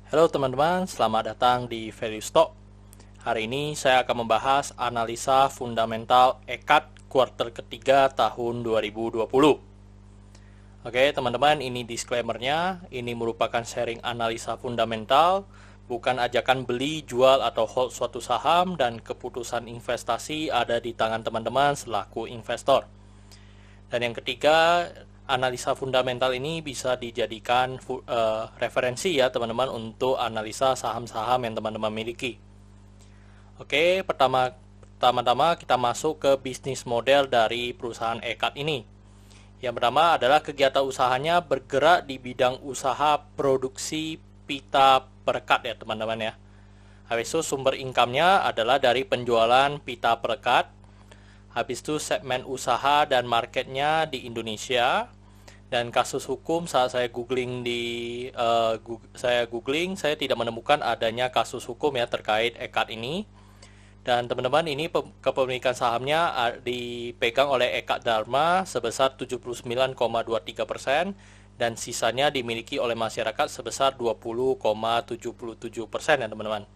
Halo teman-teman, selamat datang di Value Stock. Hari ini saya akan membahas analisa fundamental EKAD kuartal ketiga tahun 2020. Oke teman-teman, ini disclaimer-nya. Ini merupakan sharing analisa fundamental, bukan ajakan beli, jual, atau hold suatu saham, dan keputusan investasi ada di tangan teman-teman selaku investor. Dan yang ketiga, analisa fundamental ini bisa dijadikan referensi ya teman-teman untuk analisa saham-saham yang teman-teman miliki. Oke, pertama-tama kita masuk ke bisnis model dari perusahaan EKAD ini. Yang pertama adalah kegiatan usahanya bergerak di bidang usaha produksi pita perekat ya teman-teman ya. Habis itu sumber income-nya adalah dari penjualan pita perekat. Habis itu segmen usaha dan marketnya di Indonesia. Dan kasus hukum saat saya googling, saya tidak menemukan adanya kasus hukum ya terkait EKAD ini. Dan teman-teman, ini kepemilikan sahamnya dipegang oleh EKAD Dharma sebesar 79,23% dan sisanya dimiliki oleh masyarakat sebesar 20,77% ya teman-teman.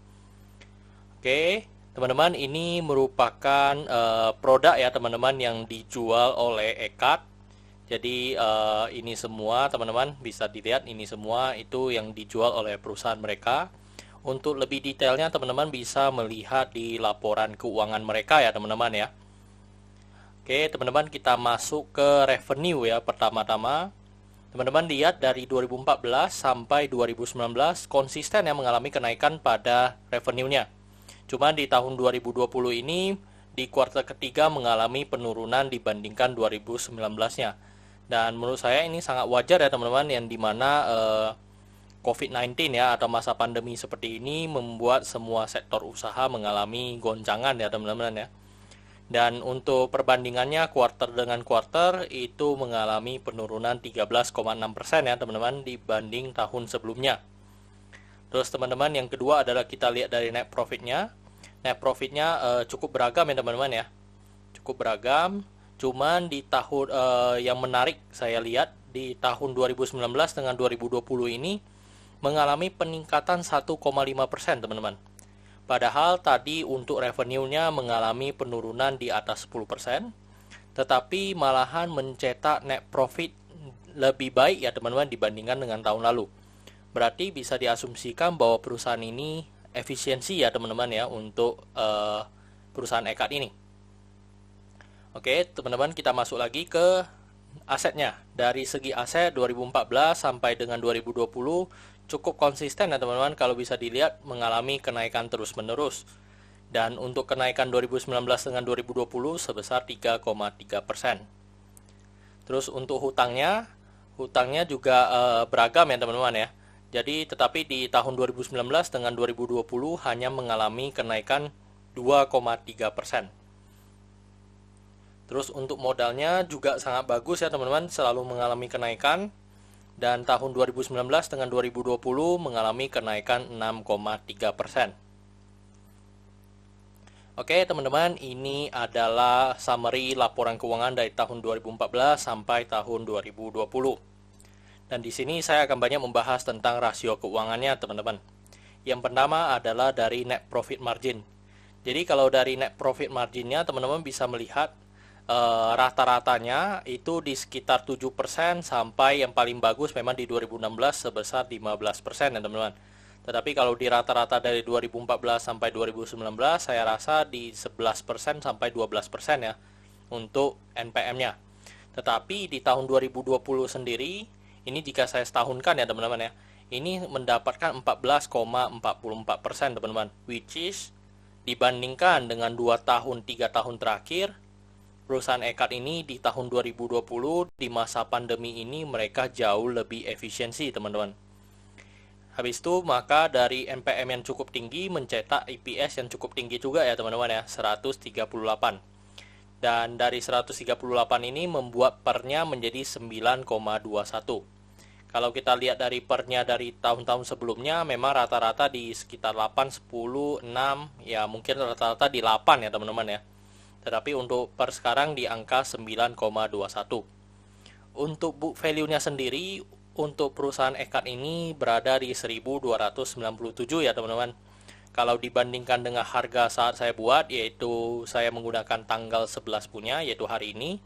Oke, teman-teman, ini merupakan produk ya teman-teman yang dijual oleh EKAD. Jadi ini semua teman-teman bisa dilihat, ini semua itu yang dijual oleh perusahaan mereka. Untuk lebih detailnya teman-teman bisa melihat di laporan keuangan mereka ya teman-teman ya. Oke teman-teman, kita masuk ke revenue ya pertama-tama. Teman-teman lihat dari 2014 sampai 2019 konsisten yang mengalami kenaikan pada revenue-nya. Cuma di tahun 2020 ini di kuartal ketiga mengalami penurunan dibandingkan 2019-nya. Dan menurut saya ini sangat wajar ya teman-teman, yang dimana COVID-19 ya atau masa pandemi seperti ini membuat semua sektor usaha mengalami goncangan ya teman-teman ya. Dan untuk perbandingannya kuartal dengan kuartal itu mengalami penurunan 13,6% ya teman-teman dibanding tahun sebelumnya. Terus teman-teman, yang kedua adalah kita lihat dari net profitnya. Net profitnya cukup beragam ya teman-teman ya. Cukup beragam. Cuman di tahun yang menarik saya lihat di tahun 2019 dengan 2020 ini mengalami peningkatan 1,5% teman-teman. Padahal tadi untuk revenue-nya mengalami penurunan di atas 10%, tetapi malahan mencetak net profit lebih baik ya teman-teman dibandingkan dengan tahun lalu. Berarti bisa diasumsikan bahwa perusahaan ini efisiensi ya teman-teman ya untuk perusahaan EKAD ini. Oke teman-teman, kita masuk lagi ke asetnya. Dari segi aset 2014 sampai dengan 2020 cukup konsisten ya teman-teman, kalau bisa dilihat mengalami kenaikan terus-menerus. Dan untuk kenaikan 2019 dengan 2020 sebesar 3,3%. Terus untuk hutangnya juga beragam ya teman-teman ya. Jadi tetapi di tahun 2019 dengan 2020 hanya mengalami kenaikan 2,3%. Terus untuk modalnya juga sangat bagus ya teman-teman, selalu mengalami kenaikan. Dan tahun 2019 dengan 2020 mengalami kenaikan 6,3%. Oke teman-teman, ini adalah summary laporan keuangan dari tahun 2014 sampai tahun 2020. Dan di sini saya akan banyak membahas tentang rasio keuangannya teman-teman. Yang pertama adalah dari net profit margin. Jadi kalau dari net profit marginnya teman-teman bisa melihat rata-ratanya itu di sekitar 7% sampai yang paling bagus memang di 2016 sebesar 15% ya teman-teman. Tetapi kalau di rata-rata dari 2014 sampai 2019 saya rasa di 11% sampai 12% ya untuk NPM-nya. Tetapi di tahun 2020 sendiri, ini jika saya setahunkan ya teman-teman ya, ini mendapatkan 14,44% teman-teman, which is dibandingkan dengan 2 tahun 3 tahun terakhir, perusahaan EKAD ini di tahun 2020 di masa pandemi ini mereka jauh lebih efisiensi teman-teman. Habis itu maka dari NPM yang cukup tinggi mencetak EPS yang cukup tinggi juga ya teman-teman ya, 138. Dan dari 138 ini membuat pernya menjadi 9,21. Kalau kita lihat dari pernya dari tahun-tahun sebelumnya memang rata-rata di sekitar 8, 10, 6, ya mungkin rata-rata di 8 ya teman-teman ya. Tetapi untuk per sekarang di angka 9,21. Untuk book value-nya sendiri untuk perusahaan EKAT ini berada di 1297 ya teman-teman. Kalau dibandingkan dengan harga saat saya buat, yaitu saya menggunakan tanggal 11 punya, yaitu hari ini,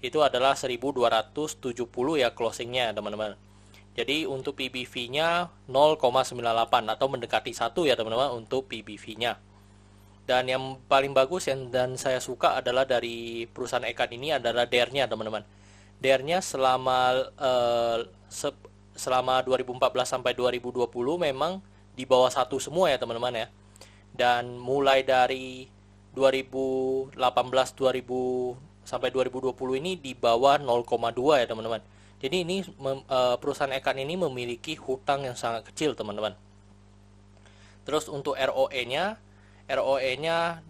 itu adalah 1270 ya closingnya teman-teman. Jadi untuk PBV-nya 0,98 atau mendekati 1 ya teman-teman untuk PBV-nya. Dan yang paling bagus dan saya suka adalah dari perusahaan EKAT ini adalah DER-nya teman-teman. DER-nya selama 2014 sampai 2020 memang di bawah 1 semua ya teman-teman ya. Dan mulai dari 2018 sampai 2020 ini di bawah 0,2 ya teman-teman. Jadi ini perusahaan EKAT ini memiliki hutang yang sangat kecil teman-teman. Terus untuk ROE-nya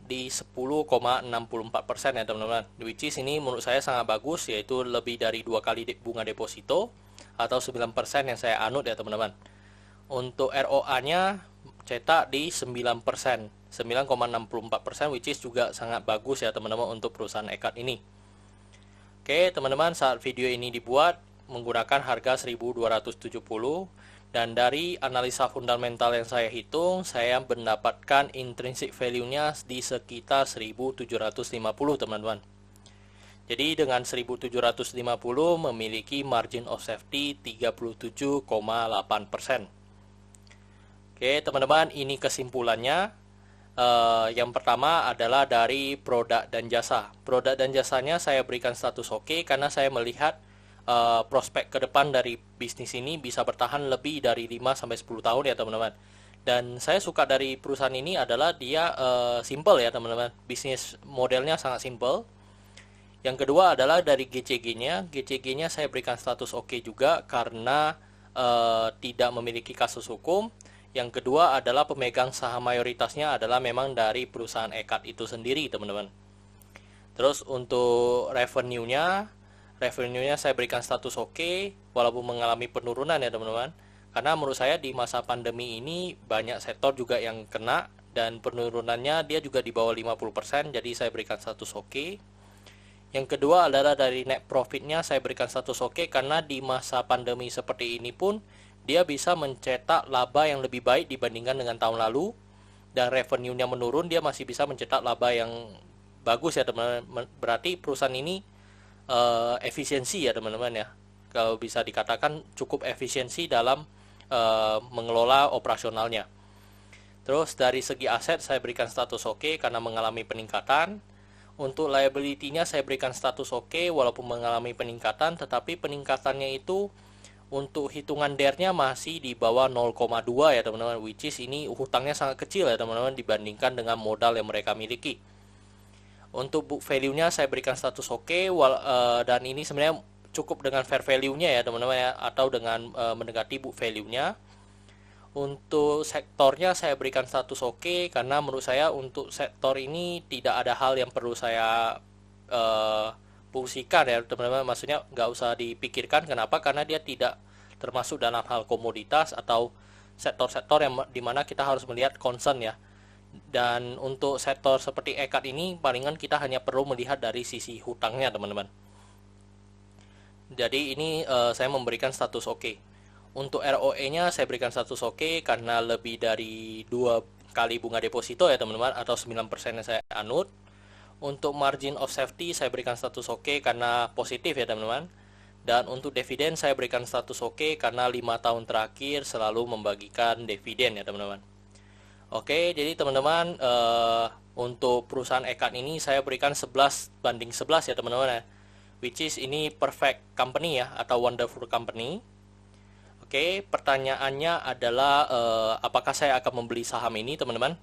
di 10,64% ya teman-teman. Which is ini menurut saya sangat bagus, yaitu lebih dari 2 kali bunga deposito atau 9% yang saya anut ya teman-teman. Untuk ROA-nya cetak di 9%, 9,64%, which is juga sangat bagus ya teman-teman untuk perusahaan EKAT ini. Oke teman-teman, saat video ini dibuat menggunakan harga 1270, dan dari analisa fundamental yang saya hitung, saya mendapatkan intrinsic value-nya di sekitar 1750 teman-teman. Jadi dengan 1750 memiliki margin of safety 37,8%. Oke teman-teman, ini kesimpulannya. Yang pertama adalah dari produk dan jasa. Produk dan jasanya saya berikan status oke karena saya melihat prospek ke depan dari bisnis ini bisa bertahan lebih dari 5-10 tahun ya teman-teman. Dan saya suka dari perusahaan ini adalah dia simple ya teman-teman. Bisnis modelnya sangat simple. Yang kedua adalah dari GCG-nya. GCG-nya saya berikan status oke juga karena tidak memiliki kasus hukum. Yang kedua adalah pemegang saham mayoritasnya adalah memang dari perusahaan EKAT itu sendiri teman-teman. Terus untuk revenue-nya saya berikan status oke walaupun mengalami penurunan ya teman-teman. Karena menurut saya di masa pandemi ini banyak sektor juga yang kena dan penurunannya dia juga di bawah 50%, jadi saya berikan status oke. Yang kedua adalah dari net profitnya saya berikan status oke karena di masa pandemi seperti ini pun dia bisa mencetak laba yang lebih baik dibandingkan dengan tahun lalu, dan revenue-nya menurun dia masih bisa mencetak laba yang bagus ya teman-teman. Berarti perusahaan ini efisiensi ya teman-teman ya. Kalau bisa dikatakan cukup efisiensi dalam mengelola operasionalnya. Terus dari segi aset saya berikan status oke karena mengalami peningkatan. Untuk liability-nya saya berikan status oke walaupun mengalami peningkatan, tetapi peningkatannya itu untuk hitungan DER-nya masih di bawah 0,2 ya teman-teman, which is ini hutangnya sangat kecil ya teman-teman dibandingkan dengan modal yang mereka miliki. Untuk book value-nya saya berikan status oke, dan ini sebenarnya cukup dengan fair value-nya ya teman-teman ya, atau dengan mendekati book value-nya. Untuk sektornya saya berikan status oke karena menurut saya untuk sektor ini tidak ada hal yang perlu saya fungsikan ya teman-teman. Maksudnya nggak usah dipikirkan. Kenapa? Karena dia tidak termasuk dalam hal komoditas atau sektor-sektor yang dimana kita harus melihat concern ya. Dan untuk sektor seperti EKAT ini palingan kita hanya perlu melihat dari sisi hutangnya teman-teman. Jadi ini saya memberikan status oke. Untuk ROE-nya saya berikan status oke karena lebih dari 2 kali bunga deposito ya teman-teman, atau 9% yang saya anut. Untuk margin of safety saya berikan status oke karena positif ya teman-teman. Dan untuk dividen saya berikan status oke karena 5 tahun terakhir selalu membagikan dividen ya teman-teman. Oke, jadi teman-teman untuk perusahaan EKAT ini saya berikan 11/11 ya teman-teman ya. Which is ini perfect company ya, atau wonderful company. Oke, pertanyaannya adalah apakah saya akan membeli saham ini teman-teman?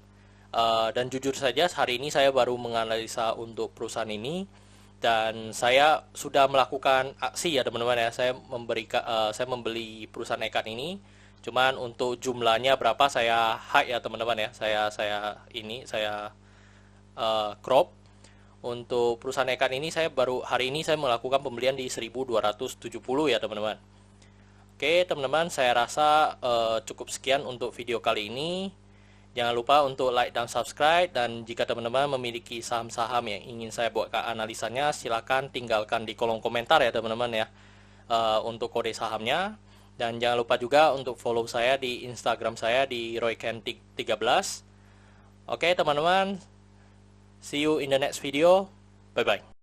Dan jujur saja hari ini saya baru menganalisa untuk perusahaan ini, dan saya sudah melakukan aksi ya teman-teman ya. Saya membeli perusahaan EKAT ini. Cuman untuk jumlahnya berapa saya hide ya teman-teman ya. Saya crop. Untuk perusahaan EKAT ini saya baru hari ini saya melakukan pembelian di 1270 ya teman-teman. Oke teman-teman, saya rasa cukup sekian untuk video kali ini. Jangan lupa untuk like dan subscribe, dan jika teman-teman memiliki saham-saham yang ingin saya buatkan analisanya, silakan tinggalkan di kolom komentar ya teman-teman ya, untuk kode sahamnya. Dan jangan lupa juga untuk follow saya di Instagram saya di royken13. Oke teman-teman, see you in the next video. Bye bye.